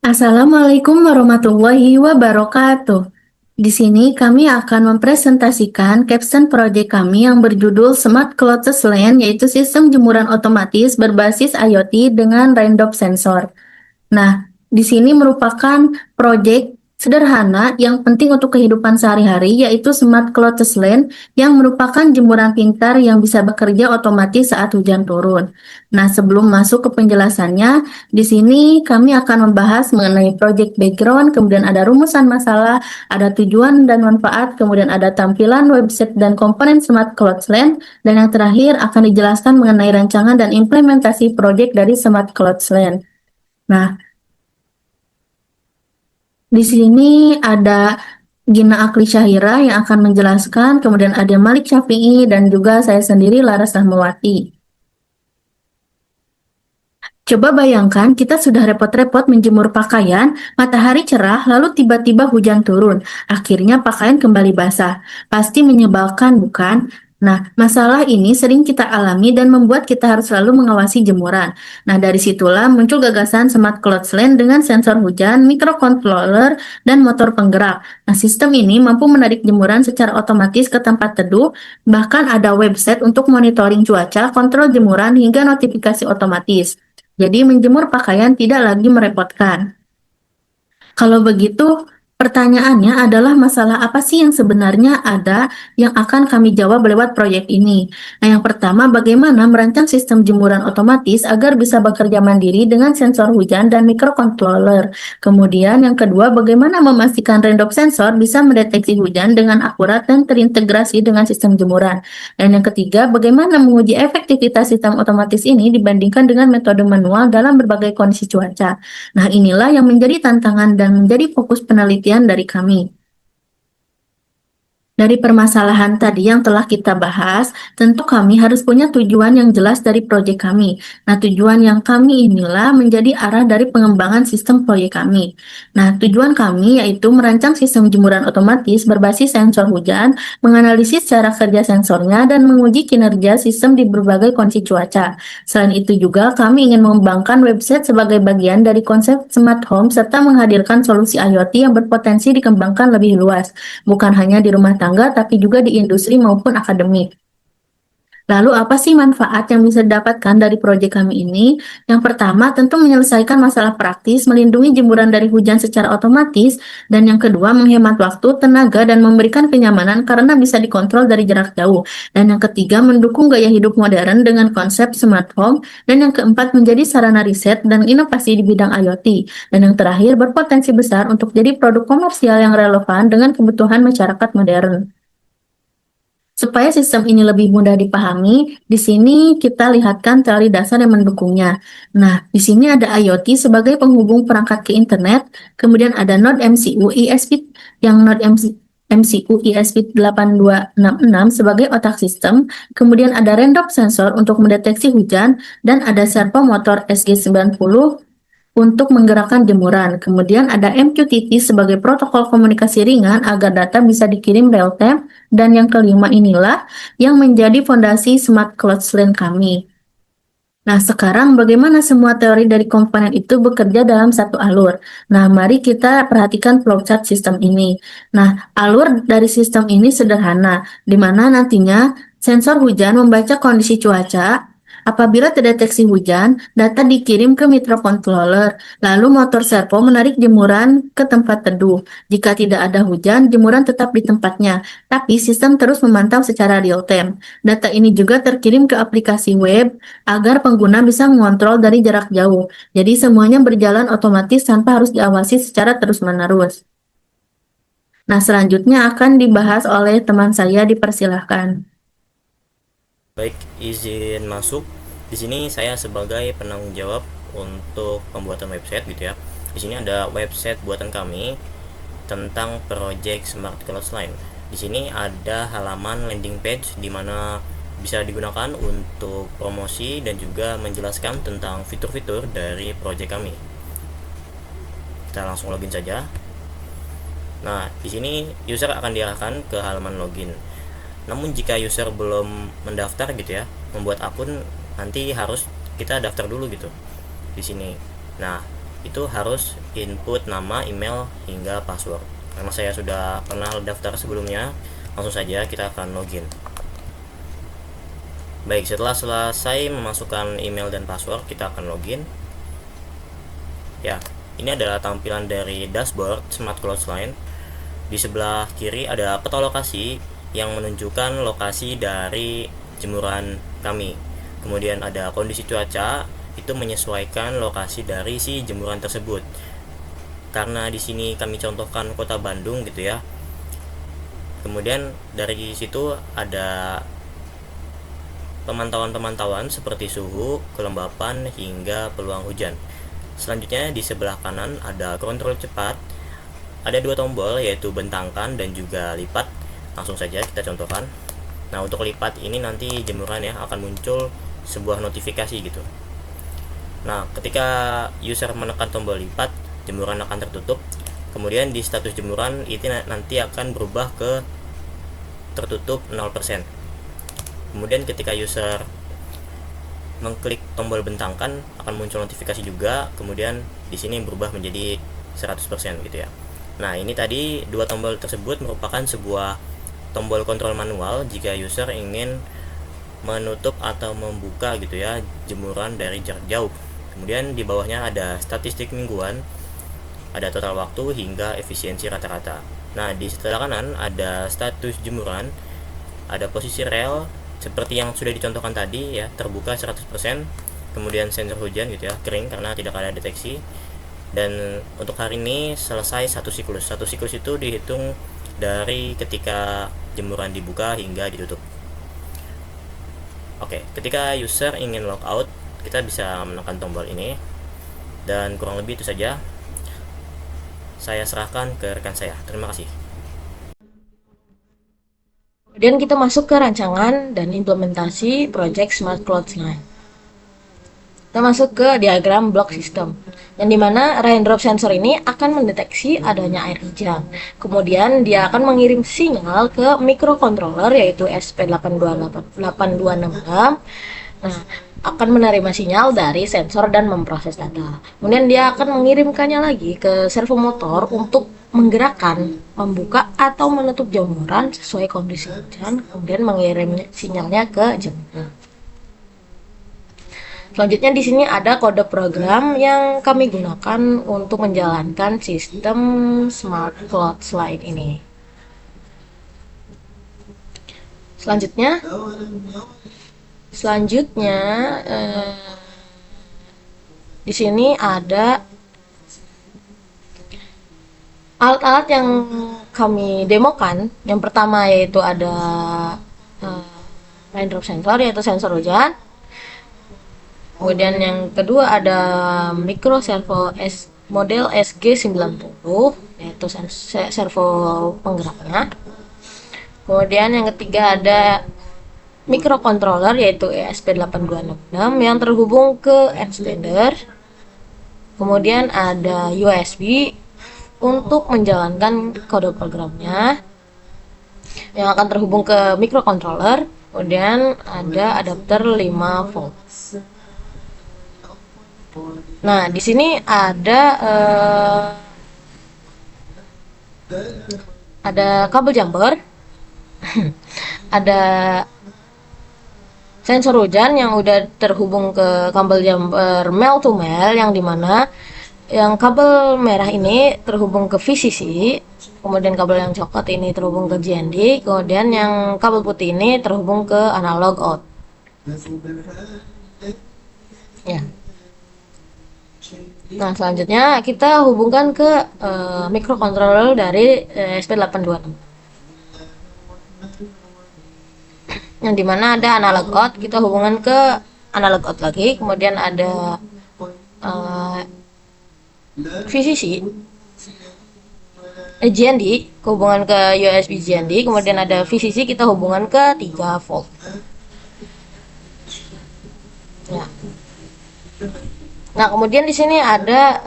Assalamualaikum warahmatullahi wabarakatuh. Di sini kami akan mempresentasikan caption proyek kami yang berjudul Smart Clothes Lane, yaitu sistem jemuran otomatis berbasis IoT dengan raindrop sensor. Nah, di sini merupakan proyek sederhana yang penting untuk kehidupan sehari-hari, yaitu Smart Clothes Lane yang merupakan jemuran pintar yang bisa bekerja otomatis saat hujan turun. Nah, sebelum masuk ke penjelasannya, di sini kami akan membahas mengenai proyek background, kemudian ada rumusan masalah, ada tujuan dan manfaat, kemudian ada tampilan website dan komponen Smart Clothes Lane, dan yang terakhir akan dijelaskan mengenai rancangan dan implementasi proyek dari Smart Clothes Lane. Nah, di sini ada Gina Akli Syahira yang akan menjelaskan, kemudian ada Malik Syafi'i, dan juga saya sendiri Laras Rahmawati. Coba bayangkan kita sudah repot-repot menjemur pakaian, matahari cerah, lalu tiba-tiba hujan turun. Akhirnya pakaian kembali basah. Pasti menyebalkan, bukan? Nah, masalah ini sering kita alami dan membuat kita harus selalu mengawasi jemuran. Nah, dari situlah muncul gagasan Smart Clothes Lane dengan sensor hujan, microcontroller, dan motor penggerak. Nah, sistem ini mampu menarik jemuran secara otomatis ke tempat teduh, bahkan ada website untuk monitoring cuaca, kontrol jemuran, hingga notifikasi otomatis. Jadi menjemur pakaian tidak lagi merepotkan. Kalau begitu, pertanyaannya adalah masalah apa sih yang sebenarnya ada yang akan kami jawab lewat proyek ini. Nah, yang pertama, bagaimana merancang sistem jemuran otomatis agar bisa bekerja mandiri dengan sensor hujan dan microcontroller. Kemudian yang kedua, bagaimana memastikan raindrop sensor bisa mendeteksi hujan dengan akurat dan terintegrasi dengan sistem jemuran. Dan yang ketiga, bagaimana menguji efektivitas sistem otomatis ini dibandingkan dengan metode manual dalam berbagai kondisi cuaca. Nah, inilah yang menjadi tantangan dan menjadi fokus penelitian dari kami. Dari permasalahan tadi yang telah kita bahas, tentu kami harus punya tujuan yang jelas dari proyek kami. Nah, tujuan yang kami inilah menjadi arah dari pengembangan sistem proyek kami. Nah, tujuan kami yaitu merancang sistem jemuran otomatis berbasis sensor hujan, menganalisis cara kerja sensornya, dan menguji kinerja sistem di berbagai kondisi cuaca. Selain itu juga, kami ingin mengembangkan website sebagai bagian dari konsep smart home serta menghadirkan solusi IoT yang berpotensi dikembangkan lebih luas, bukan hanya di rumah tangga, tapi juga di industri maupun akademik. Lalu apa sih manfaat yang bisa didapatkan dari proyek kami ini? Yang pertama, tentu menyelesaikan masalah praktis, melindungi jemuran dari hujan secara otomatis, dan yang kedua, menghemat waktu, tenaga, dan memberikan kenyamanan karena bisa dikontrol dari jarak jauh. Dan yang ketiga, mendukung gaya hidup modern dengan konsep smart home, dan yang keempat, menjadi sarana riset dan inovasi di bidang IoT. Dan yang terakhir, berpotensi besar untuk jadi produk komersial yang relevan dengan kebutuhan masyarakat modern. Supaya sistem ini lebih mudah dipahami, di sini kita lihatkan teori dasar yang mendukungnya. Nah, di sini ada IoT sebagai penghubung perangkat ke internet, kemudian ada Node MCU ISP yang Node MCU ISP 8266 sebagai otak sistem, kemudian ada raindrop sensor untuk mendeteksi hujan, dan ada servo motor SG90 untuk menggerakkan jemuran. Kemudian ada MQTT sebagai protokol komunikasi ringan agar data bisa dikirim real time. Dan yang kelima inilah yang menjadi fondasi Smart Clothes Lane kami. Nah, sekarang bagaimana semua teori dari komponen itu bekerja dalam satu alur? Nah, mari kita perhatikan flowchart sistem ini. Nah, alur dari sistem ini sederhana, di mana nantinya sensor hujan membaca kondisi cuaca. Apabila terdeteksi hujan, data dikirim ke microcontroller, lalu motor servo menarik jemuran ke tempat teduh. Jika tidak ada hujan, jemuran tetap di tempatnya, tapi sistem terus memantau secara real time. Data ini juga terkirim ke aplikasi web agar pengguna bisa mengontrol dari jarak jauh. Jadi semuanya berjalan otomatis tanpa harus diawasi secara terus-menerus. Nah, selanjutnya akan dibahas oleh teman saya, dipersilahkan. Baik, izin masuk. Di sini saya sebagai penanggung jawab untuk pembuatan website gitu ya. Di sini ada website buatan kami tentang project Smart Clothes Line. Di sini ada halaman landing page di mana bisa digunakan untuk promosi dan juga menjelaskan tentang fitur-fitur dari project kami. Kita langsung login saja. Nah, di sini user akan diarahkan ke halaman login. Namun jika user belum mendaftar gitu ya, membuat akun, nanti harus kita daftar dulu gitu di sini. Nah, itu harus input nama, email, hingga password. Karena saya sudah pernah daftar sebelumnya, langsung saja kita akan login. Baik, setelah selesai memasukkan email dan password, kita akan login. Ya, ini adalah tampilan dari dashboard Smart Clouds Line. Di sebelah kiri ada peta lokasi yang menunjukkan lokasi dari jemuran kami. Kemudian ada kondisi cuaca, itu menyesuaikan lokasi dari si jemuran tersebut. Karena di sini kami contohkan Kota Bandung gitu ya. Kemudian dari situ ada pemantauan-pemantauan seperti suhu, kelembapan, hingga peluang hujan. Selanjutnya di sebelah kanan ada kontrol cepat. Ada dua tombol, yaitu bentangkan dan juga lipat. Langsung saja kita contohkan. Nah, untuk lipat ini nanti jemuran ya akan muncul sebuah notifikasi gitu. Nah, ketika user menekan tombol lipat, jemuran akan tertutup. Kemudian di status jemuran itu nanti akan berubah ke tertutup 0%. Kemudian ketika user mengklik tombol bentangkan akan muncul notifikasi juga, kemudian di sini berubah menjadi 100% gitu ya. Nah, ini tadi dua tombol tersebut merupakan sebuah tombol kontrol manual jika user ingin menutup atau membuka gitu ya jemuran dari jarak jauh. Kemudian di bawahnya ada statistik mingguan, ada total waktu hingga efisiensi rata-rata. Nah, di sebelah kanan ada status jemuran, ada posisi rel seperti yang sudah dicontohkan tadi ya, terbuka 100%, kemudian sensor hujan gitu ya, kering karena tidak ada deteksi. Dan untuk hari ini selesai satu siklus. Satu siklus itu dihitung dari ketika jemuran dibuka hingga ditutup. Oke, ketika user ingin logout, kita bisa menekan tombol ini. Dan kurang lebih itu saja. Saya serahkan ke rekan saya. Terima kasih. Kemudian kita masuk ke rancangan dan implementasi project Smart Clouds Line. Kita masuk ke diagram block system, yang dimana raindrop sensor ini akan mendeteksi adanya air hujan. Kemudian dia akan mengirim sinyal ke microcontroller yaitu SP8266. Nah, akan menerima sinyal dari sensor dan memproses data. Kemudian dia akan mengirimkannya lagi ke servo motor untuk menggerakkan, membuka atau menutup jemuran sesuai kondisi hujan, kemudian mengirim sinyalnya ke jemuran. Selanjutnya di sini ada kode program yang kami gunakan untuk menjalankan sistem Smart Clouds Line ini. Selanjutnya di sini ada alat-alat yang kami demokan. Yang pertama yaitu ada raindrop sensor, yaitu sensor hujan. Kemudian yang kedua ada micro servo model SG90, yaitu servo penggeraknya. Kemudian yang ketiga ada microcontroller yaitu ESP8266 yang terhubung ke extender. Kemudian ada USB untuk menjalankan kode programnya yang akan terhubung ke microcontroller. Kemudian ada adapter 5 volt. Nah, di sini ada kabel jumper, ada sensor hujan yang udah terhubung ke kabel jumper male to male, yang dimana yang kabel merah ini terhubung ke VCC, kemudian kabel yang coklat ini terhubung ke GND, kemudian yang kabel putih ini terhubung ke analog out. Ya. Nah, selanjutnya kita hubungkan ke microcontroller dari SP826, yang dimana ada analog out. Kita hubungan ke analog out lagi, kemudian ada VCC GND, hubungan ke USB GND, kemudian ada VCC, kita hubungan ke 3 volt. Ya. Nah, kemudian di sini ada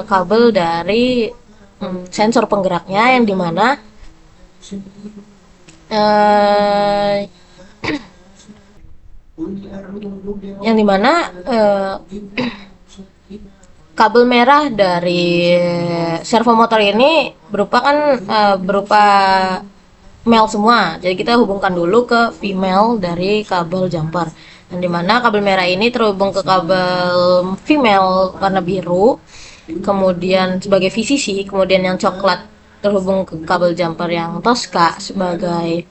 kabel dari sensor penggeraknya, yang dimana kabel merah dari servo motor ini berupa male semua. Jadi kita hubungkan dulu ke female dari kabel jumper. Dan dimana kabel merah ini terhubung ke kabel female warna biru, kemudian sebagai VCC, kemudian yang coklat terhubung ke kabel jumper yang Tosca sebagai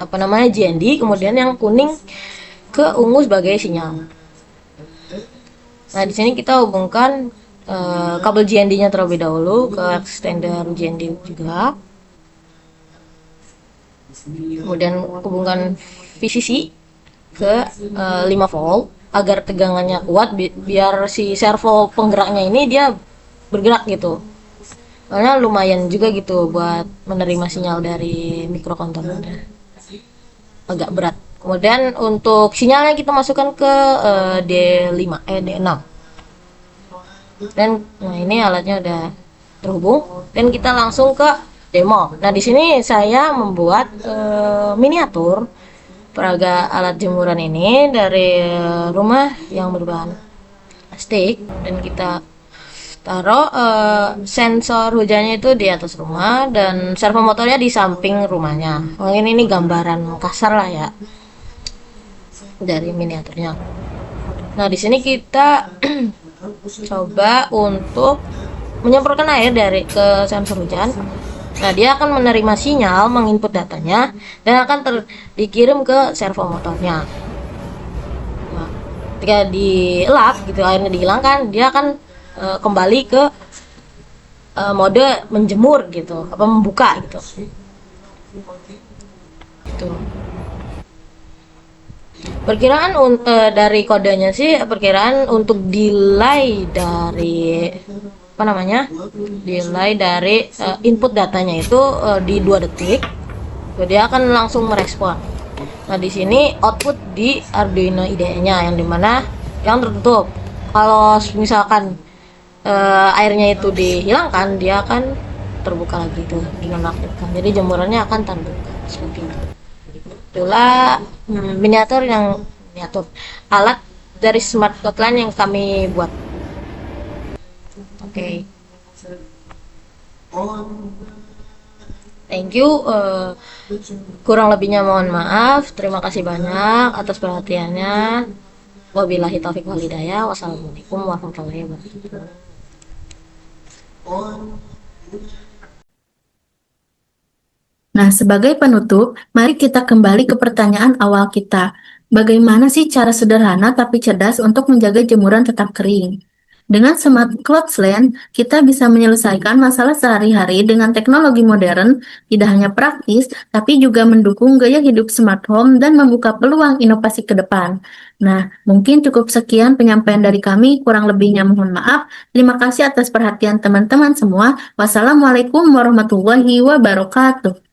JND, kemudian yang kuning ke ungu sebagai sinyal. Nah, di sini kita hubungkan kabel JND-nya terlebih dahulu ke extender JND juga. Kemudian hubungkan VCC ke 5 volt agar tegangannya kuat biar si servo penggeraknya ini dia bergerak gitu. Karena lumayan juga gitu buat menerima sinyal dari microcontroller. Agak berat. Kemudian untuk sinyalnya kita masukkan ke D6. Dan nah ini alatnya udah terhubung dan kita langsung ke demo. Nah, di sini saya membuat miniatur peraga alat jemuran ini dari rumah yang berbahan plastik, dan kita taruh sensor hujannya itu di atas rumah dan servo motornya di samping rumahnya. Mungkin ini gambaran kasar lah ya dari miniaturnya. Nah, di sini kita coba untuk menyemprotkan air ke sensor hujan. Nah, dia akan menerima sinyal, menginput datanya, dan akan dikirim ke servo motornya. Nah, ketika dielap gitu, airnya dihilangkan, dia akan kembali ke mode menjemur gitu, membuka gitu. Gitu. Perkiraan dari kodenya sih, perkiraan untuk delay dari delay dari input datanya itu di 2 detik. Dia akan langsung merespon. Nah, di sini output di Arduino IDE-nya yang dimana yang tertutup. Kalau misalkan airnya itu dihilangkan, dia akan terbuka lagi itu, dinonaktifkan. Jadi jemurannya akan terbuka seperti itu. Itulah miniatur alat dari smart hotline yang kami buat. Oke. Thank you. Kurang lebihnya mohon maaf. Terima kasih banyak atas perhatiannya. Wabillahi taufiq wal hidayah. Wassalamualaikum warahmatullahi wabarakatuh. Nah, sebagai penutup, mari kita kembali ke pertanyaan awal kita. Bagaimana sih cara sederhana tapi cerdas untuk menjaga jemuran tetap kering? Dengan Smart Clothes Line, kita bisa menyelesaikan masalah sehari-hari dengan teknologi modern, tidak hanya praktis, tapi juga mendukung gaya hidup smart home dan membuka peluang inovasi ke depan. Nah, mungkin cukup sekian penyampaian dari kami, kurang lebihnya mohon maaf. Terima kasih atas perhatian teman-teman semua. Wassalamualaikum warahmatullahi wabarakatuh.